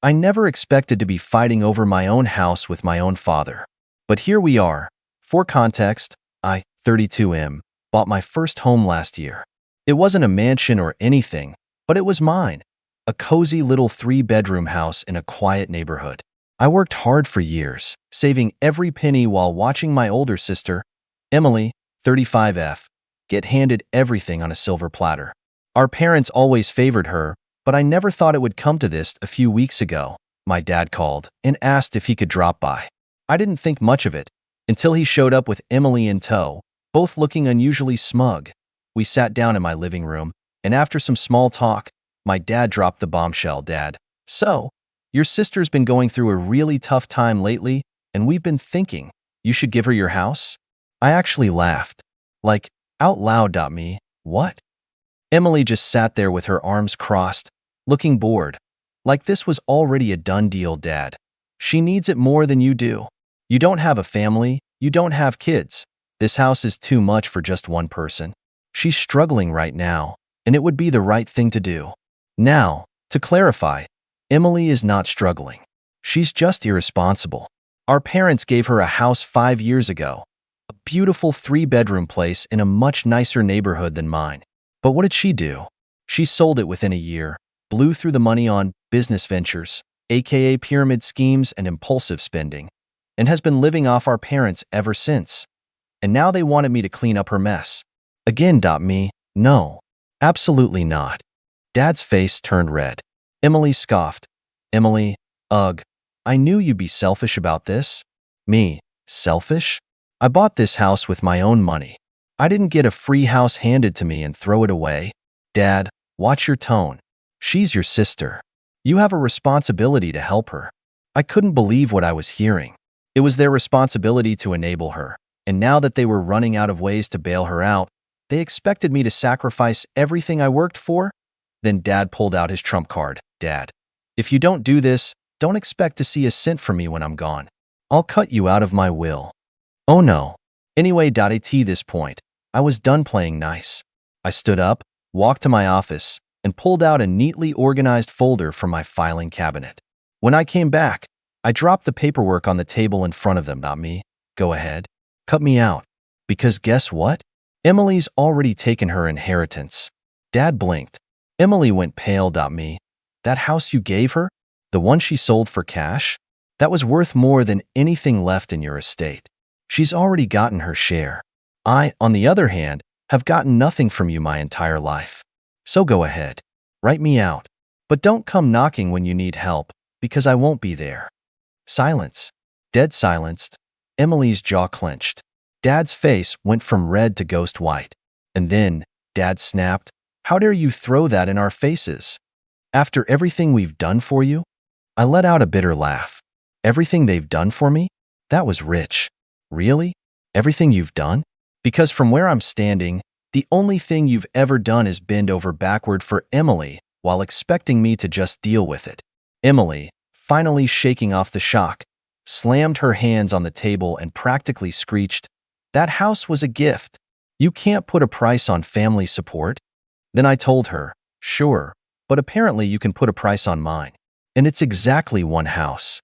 I never expected to be fighting over my own house with my own father. But here we are. For context, I, 32M, bought my first home last year. It wasn't a mansion or anything, but it was mine. A cozy little 3-bedroom house in a quiet neighborhood. I worked hard for years, saving every penny while watching my older sister, Emily, 35F, get handed everything on a silver platter. Our parents always favored her, but I never thought it would come to this. A few weeks ago, my dad called and asked if he could drop by. I didn't think much of it until he showed up with Emily in tow, both looking unusually smug. We sat down in my living room, and after some small talk, my dad dropped the bombshell. Dad, so, your sister's been going through a really tough time lately, and we've been thinking you should give her your house? I actually laughed. Like, out loud. Me, what? Emily just sat there with her arms crossed, looking bored. Like this was already a done deal, Dad. She needs it more than you do. You don't have a family, you don't have kids. This house is too much for just one person. She's struggling right now, and it would be the right thing to do. Now, to clarify, Emily is not struggling. She's just irresponsible. Our parents gave her a house 5 years ago, a beautiful 3-bedroom place in a much nicer neighborhood than mine. But what did she do? She sold it within a year, blew through the money on business ventures, aka pyramid schemes and impulsive spending, and has been living off our parents ever since. And now they wanted me to clean up her mess. Again. Me, no, absolutely not. Dad's face turned red. Emily scoffed. Emily, ugh, I knew you'd be selfish about this. Me, selfish? I bought this house with my own money. I didn't get a free house handed to me and throw it away. Dad, watch your tone. She's your sister. You have a responsibility to help her. I couldn't believe what I was hearing. It was their responsibility to enable her, and now that they were running out of ways to bail her out, they expected me to sacrifice everything I worked for? Then Dad pulled out his trump card. Dad, if you don't do this, don't expect to see a cent from me when I'm gone. I'll cut you out of my will. Oh no. Anyway, at this point, I was done playing nice. I stood up, walked to my office, and pulled out a neatly organized folder from my filing cabinet. When I came back, I dropped the paperwork on the table in front of them. Me, go ahead, cut me out. Because guess what? Emily's already taken her inheritance. Dad blinked. Emily went pale. Me, that house you gave her? The one she sold for cash? That was worth more than anything left in your estate. She's already gotten her share. I, on the other hand, have gotten nothing from you my entire life. So go ahead, write me out. But don't come knocking when you need help, because I won't be there. Silence. Dead silenced. Emily's jaw clenched. Dad's face went from red to ghost white. And then, Dad snapped, how dare you throw that in our faces? After everything we've done for you? I let out a bitter laugh. Everything they've done for me? That was rich. Really? Everything you've done? Because from where I'm standing, the only thing you've ever done is bend over backward for Emily while expecting me to just deal with it. Emily, finally shaking off the shock, slammed her hands on the table and practically screeched, that house was a gift. You can't put a price on family support. Then I told her, sure, but apparently you can put a price on mine. And it's exactly one house.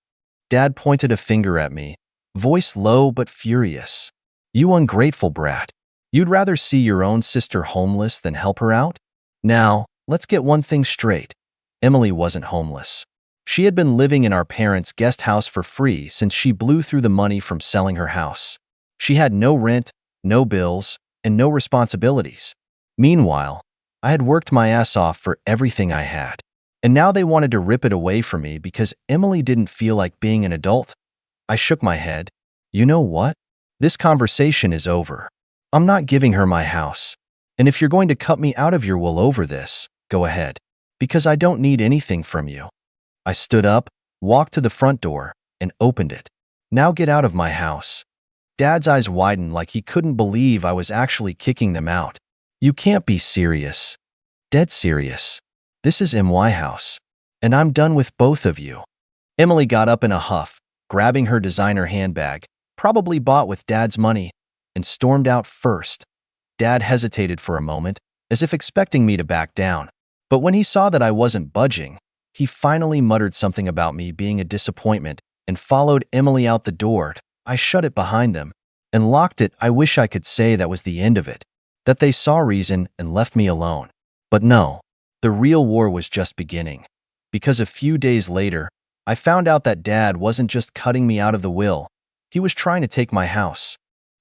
Dad pointed a finger at me, voice low but furious. You ungrateful brat. You'd rather see your own sister homeless than help her out? Now, let's get one thing straight. Emily wasn't homeless. She had been living in our parents' guest house for free since she blew through the money from selling her house. She had no rent, no bills, and no responsibilities. Meanwhile, I had worked my ass off for everything I had. And now they wanted to rip it away from me because Emily didn't feel like being an adult. I shook my head. You know what? This conversation is over. I'm not giving her my house. And if you're going to cut me out of your will over this, go ahead. Because I don't need anything from you. I stood up, walked to the front door, and opened it. Now get out of my house. Dad's eyes widened like he couldn't believe I was actually kicking them out. You can't be serious. Dead serious. This is my house. And I'm done with both of you. Emily got up in a huff, grabbing her designer handbag, probably bought with Dad's money, and stormed out first. Dad hesitated for a moment, as if expecting me to back down. But when he saw that I wasn't budging, He finally muttered something about me being a disappointment and followed Emily out the door. I shut it behind them and locked it. I wish I could say that was the end of it, that they saw reason and left me alone. But no, the real war was just beginning. Because a few days later, I found out that Dad wasn't just cutting me out of the will, he was trying to take my house.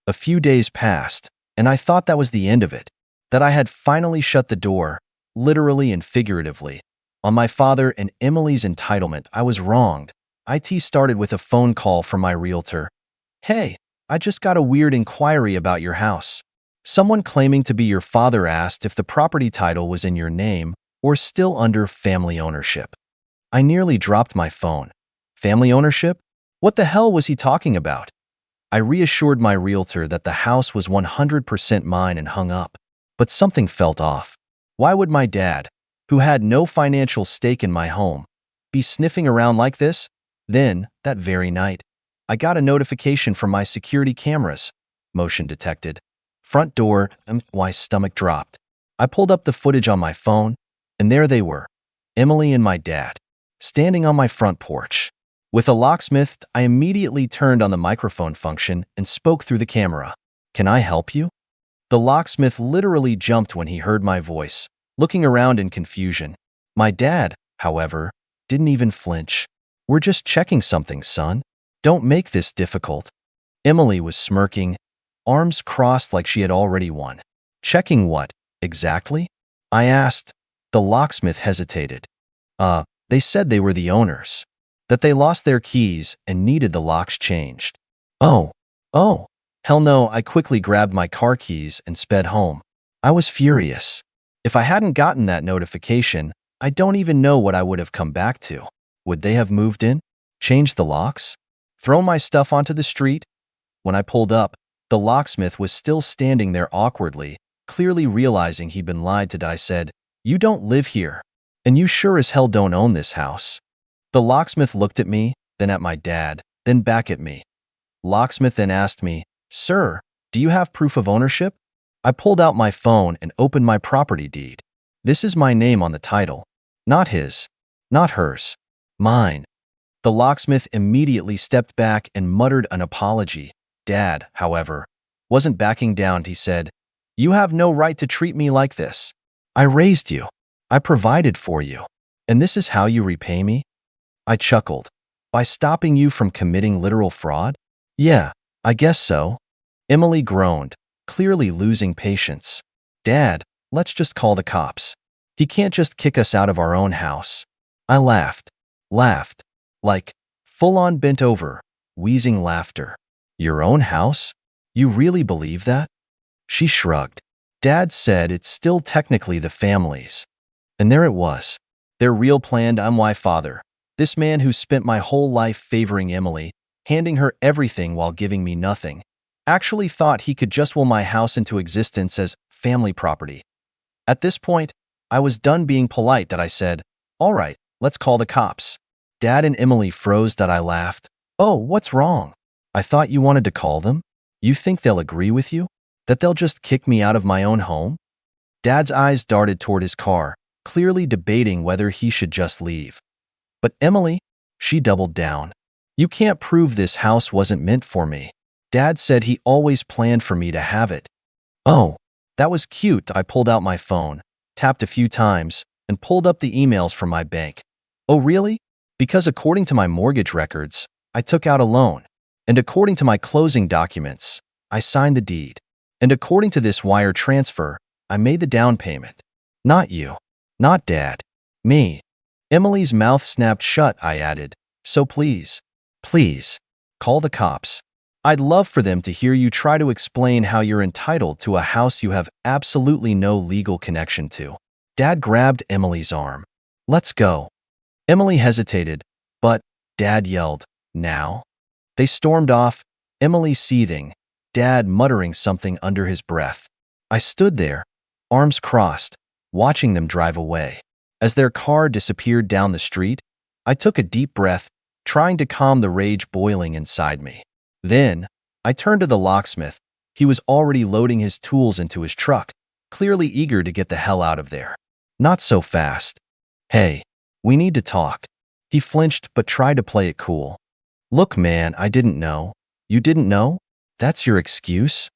A few days passed, and I thought that was the end of it, that I had finally shut the door, literally and figuratively, on my father and Emily's entitlement. I was wronged. It started with a phone call from my realtor. "Hey, I just got a weird inquiry about your house. Someone claiming to be your father asked if the property title was in your name or still under family ownership." I nearly dropped my phone. Family ownership? What the hell was he talking about? I reassured my realtor that the house was 100% mine and hung up. But something felt off. Why would my dad, who had no financial stake in my home, be sniffing around like this? Then, that very night, I got a notification from my security cameras. Motion detected. Front door, my stomach dropped. I pulled up the footage on my phone, and there they were, Emily and my dad, standing on my front porch. With a locksmith, I immediately turned on the microphone function and spoke through the camera. "Can I help you?" The locksmith literally jumped when he heard my voice, looking around in confusion. My dad, however, didn't even flinch. "We're just checking something, son. Don't make this difficult." Emily was smirking, arms crossed like she had already won. "Checking what, exactly?" I asked. The locksmith hesitated. They said they were the owners, that they lost their keys and needed the locks changed." Oh, hell no." I quickly grabbed my car keys and sped home. I was furious. If I hadn't gotten that notification, I don't even know what I would have come back to. Would they have moved in, changed the locks, thrown my stuff onto the street? When I pulled up, the locksmith was still standing there awkwardly, clearly realizing he'd been lied to. I said, "You don't live here, and you sure as hell don't own this house." The locksmith looked at me, then at my dad, then back at me. Locksmith then asked me, "Sir, do you have proof of ownership?" I pulled out my phone and opened my property deed. This is my name on the title. Not his, not hers, mine. The locksmith immediately stepped back and muttered an apology. Dad, however, wasn't backing down. He said, "You have no right to treat me like this. I raised you. I provided for you. And this is how you repay me?" I chuckled. "By stopping you from committing literal fraud?" "Yeah, I guess so." Emily groaned, clearly losing patience. "Dad, let's just call the cops. He can't just kick us out of our own house." I laughed, like full-on bent over, wheezing laughter. "Your own house? You really believe that?" She shrugged. "Dad said it's still technically the family's." And there it was. Their real planned I'm my father. This man who spent my whole life favoring Emily, handing her everything while giving me nothing, actually thought he could just will my house into existence as family property. At this point, I was done being polite. That I said, "All right, let's call the cops." Dad and Emily froze. That I laughed. "Oh, what's wrong? I thought you wanted to call them. You think they'll agree with you? That they'll just kick me out of my own home?" Dad's eyes darted toward his car, clearly debating whether he should just leave. But Emily, she doubled down. "You can't prove this house wasn't meant for me. Dad said he always planned for me to have it." "Oh, that was cute." I pulled out my phone, tapped a few times, and pulled up the emails from my bank. "Oh, really?" Because according to my mortgage records, I took out a loan. And according to my closing documents, I signed the deed. And according to this wire transfer, I made the down payment. Not you. Not Dad. Me. Emily's mouth snapped shut. I added, "So please, call the cops. I'd love for them to hear you try to explain how you're entitled to a house you have absolutely no legal connection to." Dad grabbed Emily's arm. "Let's go." Emily hesitated, but Dad yelled, "Now?" They stormed off, Emily seething, Dad muttering something under his breath. I stood there, arms crossed, watching them drive away. As their car disappeared down the street, I took a deep breath, trying to calm the rage boiling inside me. Then, I turned to the locksmith. He was already loading his tools into his truck, clearly eager to get the hell out of there. "Not so fast. Hey, We need to talk. He flinched but tried to play it cool. Look, man, I didn't know. You didn't know? That's your excuse?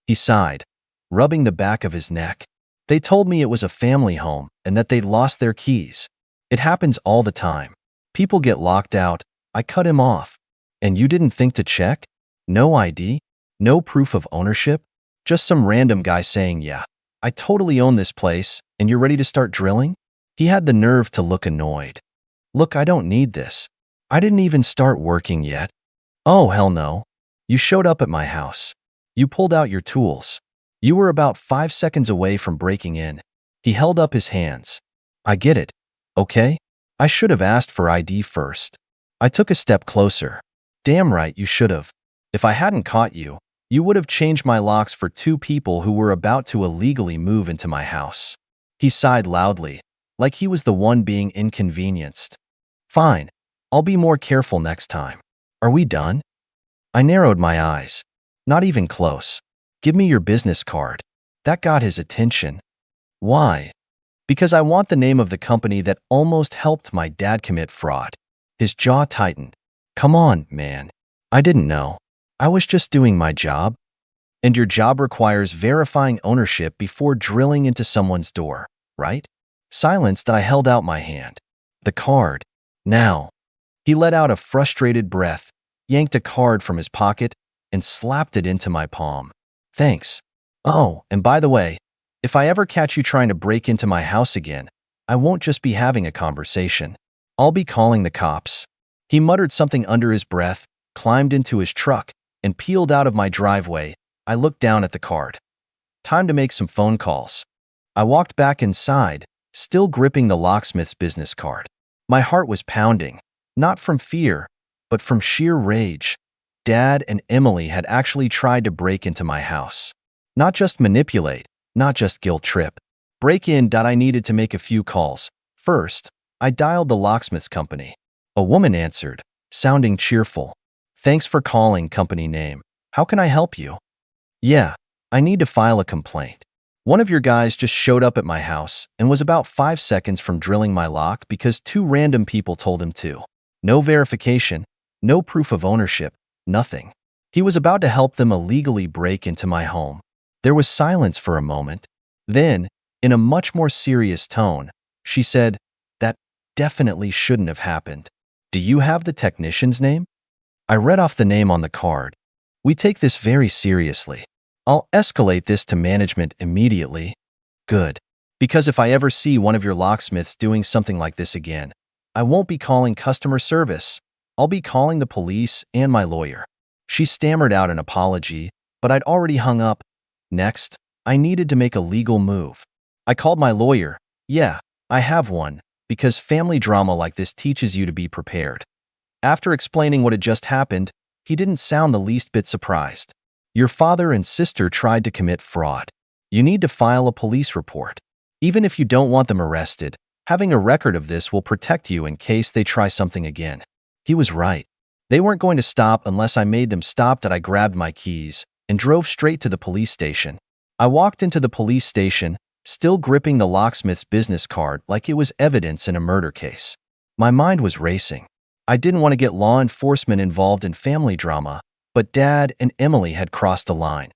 He sighed, rubbing the back of his neck. They told me it was a family home and that they'd lost their keys. It happens all the time. People get locked out. I cut him off. And you didn't think to check? No ID? No proof of ownership? Just some random guy saying, yeah, I totally own this place, and you're ready to start drilling? He had the nerve to look annoyed. Look, I don't need this. I didn't even start working yet. Oh, hell no. You showed up at my house. You pulled out your tools. You were about 5 seconds away from breaking in. He held up his hands. I get it. Okay? I should have asked for ID first. I took a step closer. Damn right you should have. If I hadn't caught you, you would have changed my locks for 2 people who were about to illegally move into my house. He sighed loudly, like he was the one being inconvenienced. Fine. I'll be more careful next time. Are we done? I narrowed my eyes. Not even close. Give me your business card. That got his attention. Why? Because I want the name of the company that almost helped my dad commit fraud. His jaw tightened. Come on, man. I didn't know. I was just doing my job. And your job requires verifying ownership before drilling into someone's door, right? Silenced, I held out my hand. The card. Now. He let out a frustrated breath, yanked a card from his pocket, and slapped it into my palm. Thanks. Oh, and by the way, if I ever catch you trying to break into my house again, I won't just be having a conversation. I'll be calling the cops. He muttered something under his breath, climbed into his truck, and peeled out of my driveway. I looked down at the card. Time to make some phone calls. I walked back inside, still gripping the locksmith's business card. My heart was pounding, not from fear, but from sheer rage. Dad and Emily had actually tried to break into my house. Not just manipulate, not just guilt trip. Break in. I needed to make a few calls. First, I dialed the locksmith's company. A woman answered, sounding cheerful. Thanks for calling, company name. How can I help you? Yeah, I need to file a complaint. One of your guys just showed up at my house and was about 5 seconds from drilling my lock because 2 random people told him to. No verification, no proof of ownership, nothing. He was about to help them illegally break into my home. There was silence for a moment. Then, in a much more serious tone, she said, that definitely shouldn't have happened. Do you have the technician's name? I read off the name on the card. We take this very seriously. I'll escalate this to management immediately. Good. Because if I ever see one of your locksmiths doing something like this again, I won't be calling customer service. I'll be calling the police and my lawyer. She stammered out an apology, but I'd already hung up. Next, I needed to make a legal move. I called my lawyer. Yeah, I have one, because family drama like this teaches you to be prepared. After explaining what had just happened, he didn't sound the least bit surprised. Your father and sister tried to commit fraud. You need to file a police report. Even if you don't want them arrested, having a record of this will protect you in case they try something again. He was right. They weren't going to stop unless I made them stop. I grabbed my keys and drove straight to the police station. I walked into the police station, still gripping the locksmith's business card like it was evidence in a murder case. My mind was racing. I didn't want to get law enforcement involved in family drama, but Dad and Emily had crossed a line.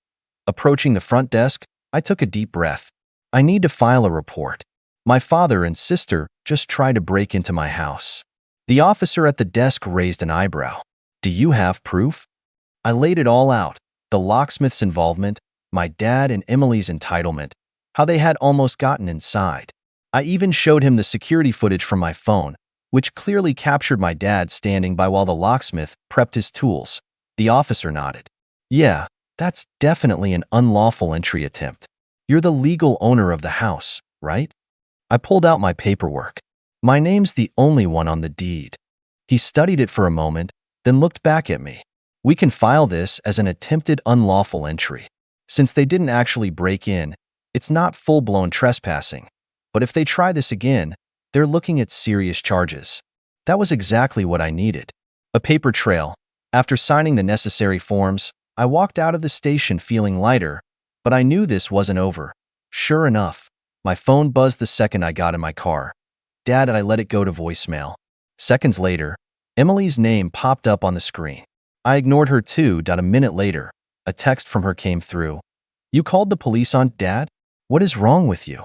Approaching the front desk, I took a deep breath. I need to file a report. My father and sister just tried to break into my house. The officer at the desk raised an eyebrow. Do you have proof? I laid it all out. The locksmith's involvement, my dad and Emily's entitlement, how they had almost gotten inside. I even showed him the security footage from my phone, which clearly captured my dad standing by while the locksmith prepped his tools. The officer nodded. Yeah, that's definitely an unlawful entry attempt. You're the legal owner of the house, right? I pulled out my paperwork. My name's the only one on the deed. He studied it for a moment, then looked back at me. We can file this as an attempted unlawful entry. Since they didn't actually break in, it's not full-blown trespassing. But if they try this again, they're looking at serious charges. That was exactly what I needed. A paper trail. After signing the necessary forms, I walked out of the station feeling lighter, but I knew this wasn't over. Sure enough, my phone buzzed the second I got in my car. Dad, I let it go to voicemail. Seconds later, Emily's name popped up on the screen. I ignored her too. A minute later, a text from her came through. You called the police on Dad? What is wrong with you?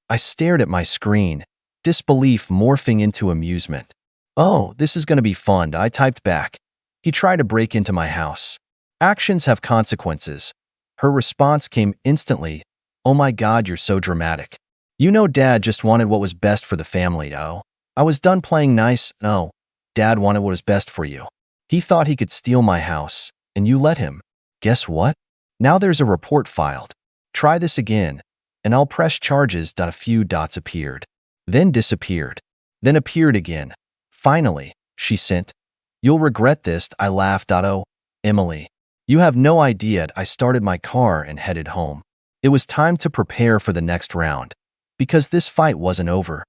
I stared at my screen, disbelief morphing into amusement. Oh, this is going to be fun, I typed back. He tried to break into my house. Actions have consequences. Her response came instantly. Oh my God, you're so dramatic. You know Dad just wanted what was best for the family, oh. I was done playing nice. No, Dad wanted what was best for you. He thought he could steal my house, and you let him. Guess what? Now there's a report filed. Try this again, and I'll press charges. A few dots appeared, then disappeared, then appeared again. Finally, she sent. You'll regret this, I laughed. Oh, Emily, you have no idea. I started my car and headed home. It was time to prepare for the next round, because this fight wasn't over.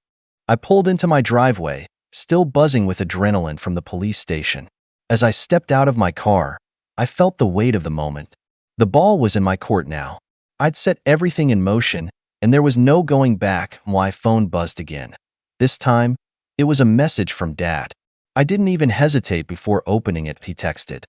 I pulled into my driveway, still buzzing with adrenaline from the police station. As I stepped out of my car, I felt the weight of the moment. The ball was in my court now. I'd set everything in motion, and there was no going back. My phone buzzed again. This time, it was a message from Dad. I didn't even hesitate before opening it. He texted.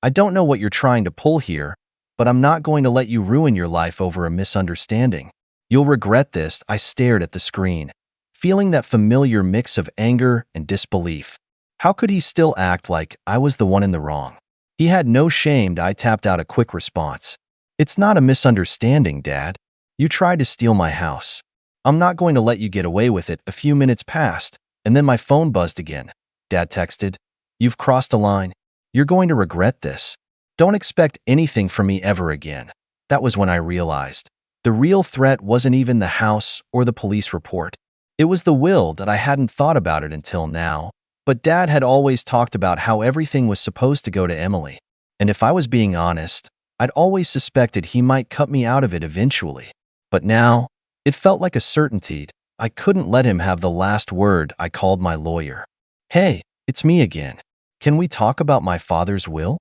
I don't know what you're trying to pull here, but I'm not going to let you ruin your life over a misunderstanding. You'll regret this. I stared at the screen, feeling that familiar mix of anger and disbelief. How could he still act like I was the one in the wrong? He had no shame. I tapped out a quick response. It's not a misunderstanding, Dad. You tried to steal my house. I'm not going to let you get away with it. A few minutes passed, and then my phone buzzed again. Dad texted. You've crossed a line. You're going to regret this. Don't expect anything from me ever again. That was when I realized the real threat wasn't even the house or the police report. It was the will. That I hadn't thought about it until now. But Dad had always talked about how everything was supposed to go to Emily. And if I was being honest, I'd always suspected he might cut me out of it eventually. But now, it felt like a certainty. I couldn't let him have the last word. I called my lawyer. Hey, it's me again. Can we talk about my father's will?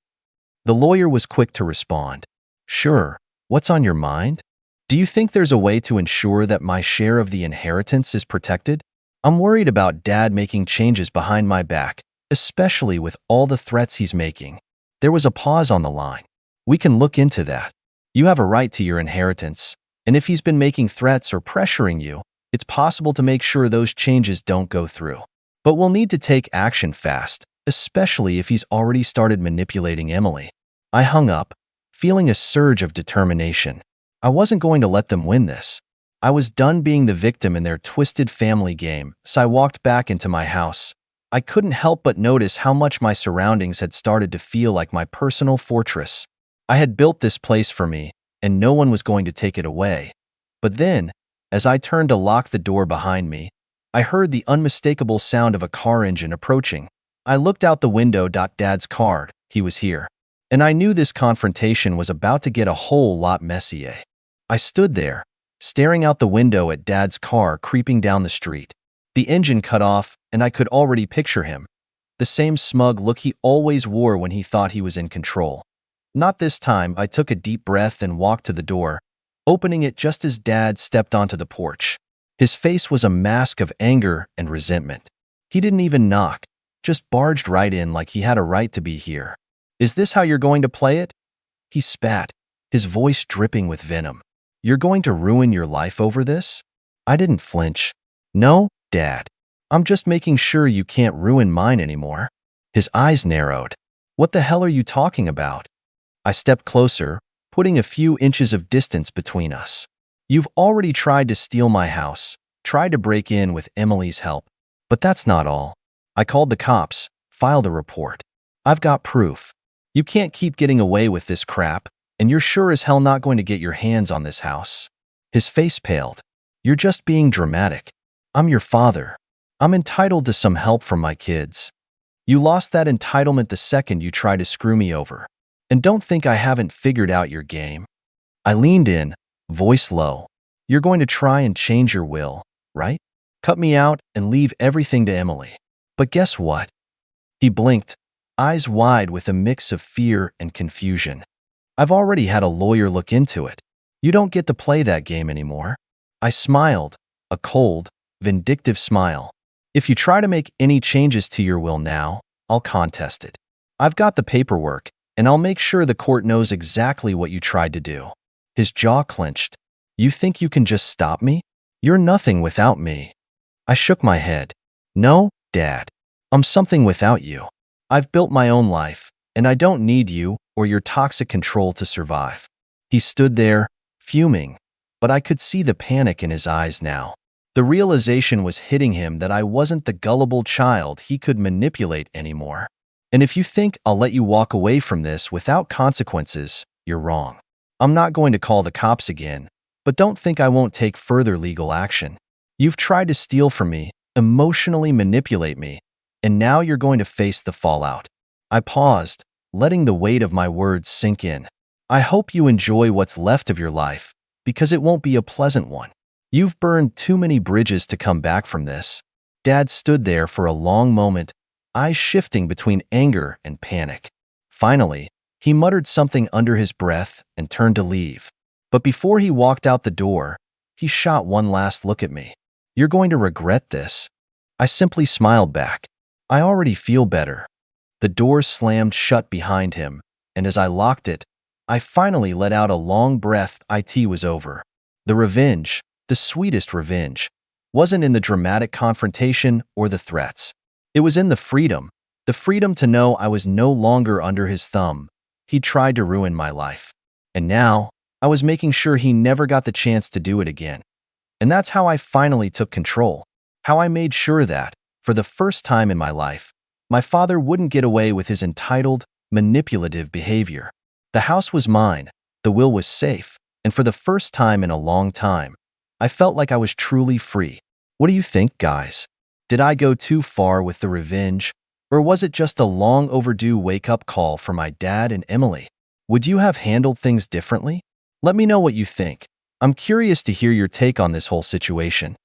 The lawyer was quick to respond. Sure. What's on your mind? Do you think there's a way to ensure that my share of the inheritance is protected? I'm worried about Dad making changes behind my back, especially with all the threats he's making. There was a pause on the line. We can look into that. You have a right to your inheritance, and if he's been making threats or pressuring you, it's possible to make sure those changes don't go through. But we'll need to take action fast, especially if he's already started manipulating Emily. I hung up, feeling a surge of determination. I wasn't going to let them win this. I was done being the victim in their twisted family game, so I walked back into my house. I couldn't help but notice how much my surroundings had started to feel like my personal fortress. I had built this place for me, and no one was going to take it away. But then, as I turned to lock the door behind me, I heard the unmistakable sound of a car engine approaching. I looked out the window. Dad's car, he was here. And I knew this confrontation was about to get a whole lot messier. I stood there, staring out the window at Dad's car creeping down the street. The engine cut off, and I could already picture him. The same smug look he always wore when he thought he was in control. Not this time. I took a deep breath and walked to the door, opening it just as Dad stepped onto the porch. His face was a mask of anger and resentment. He didn't even knock, just barged right in like he had a right to be here. Is this how you're going to play it? He spat, his voice dripping with venom. You're going to ruin your life over this? I didn't flinch. No, Dad. I'm just making sure you can't ruin mine anymore. His eyes narrowed. What the hell are you talking about? I stepped closer, putting a few inches of distance between us. You've already tried to steal my house, tried to break in with Emily's help. But that's not all. I called the cops, filed a report. I've got proof. You can't keep getting away with this crap, and you're sure as hell not going to get your hands on this house. His face paled. You're just being dramatic. I'm your father. I'm entitled to some help from my kids. You lost that entitlement the second you tried to screw me over. And don't think I haven't figured out your game. I leaned in, voice low. You're going to try and change your will, right? Cut me out and leave everything to Emily. But guess what? He blinked, eyes wide with a mix of fear and confusion. I've already had a lawyer look into it. You don't get to play that game anymore. I smiled, a cold, vindictive smile. If you try to make any changes to your will now, I'll contest it. I've got the paperwork, and I'll make sure the court knows exactly what you tried to do. His jaw clenched. You think you can just stop me? You're nothing without me. I shook my head. No, Dad. I'm something without you. I've built my own life, and I don't need you or your toxic control to survive. He stood there, fuming, but I could see the panic in his eyes now. The realization was hitting him that I wasn't the gullible child he could manipulate anymore. And if you think I'll let you walk away from this without consequences, you're wrong. I'm not going to call the cops again, but don't think I won't take further legal action. You've tried to steal from me, emotionally manipulate me, and now you're going to face the fallout. I paused, letting the weight of my words sink in. I hope you enjoy what's left of your life, because it won't be a pleasant one. You've burned too many bridges to come back from this. Dad stood there for a long moment, eyes shifting between anger and panic. Finally, he muttered something under his breath and turned to leave. But before he walked out the door, he shot one last look at me. You're going to regret this. I simply smiled back. I already feel better. The door slammed shut behind him, and as I locked it, I finally let out a long breath. It was over. The revenge, the sweetest revenge, wasn't in the dramatic confrontation or the threats. It was in the freedom to know I was no longer under his thumb. He tried to ruin my life. And now, I was making sure he never got the chance to do it again. And that's how I finally took control. How I made sure that, for the first time in my life, my father wouldn't get away with his entitled, manipulative behavior. The house was mine, the will was safe, and for the first time in a long time, I felt like I was truly free. What do you think, guys? Did I go too far with the revenge, or was it just a long overdue wake-up call for my dad and Emily? Would you have handled things differently? Let me know what you think. I'm curious to hear your take on this whole situation.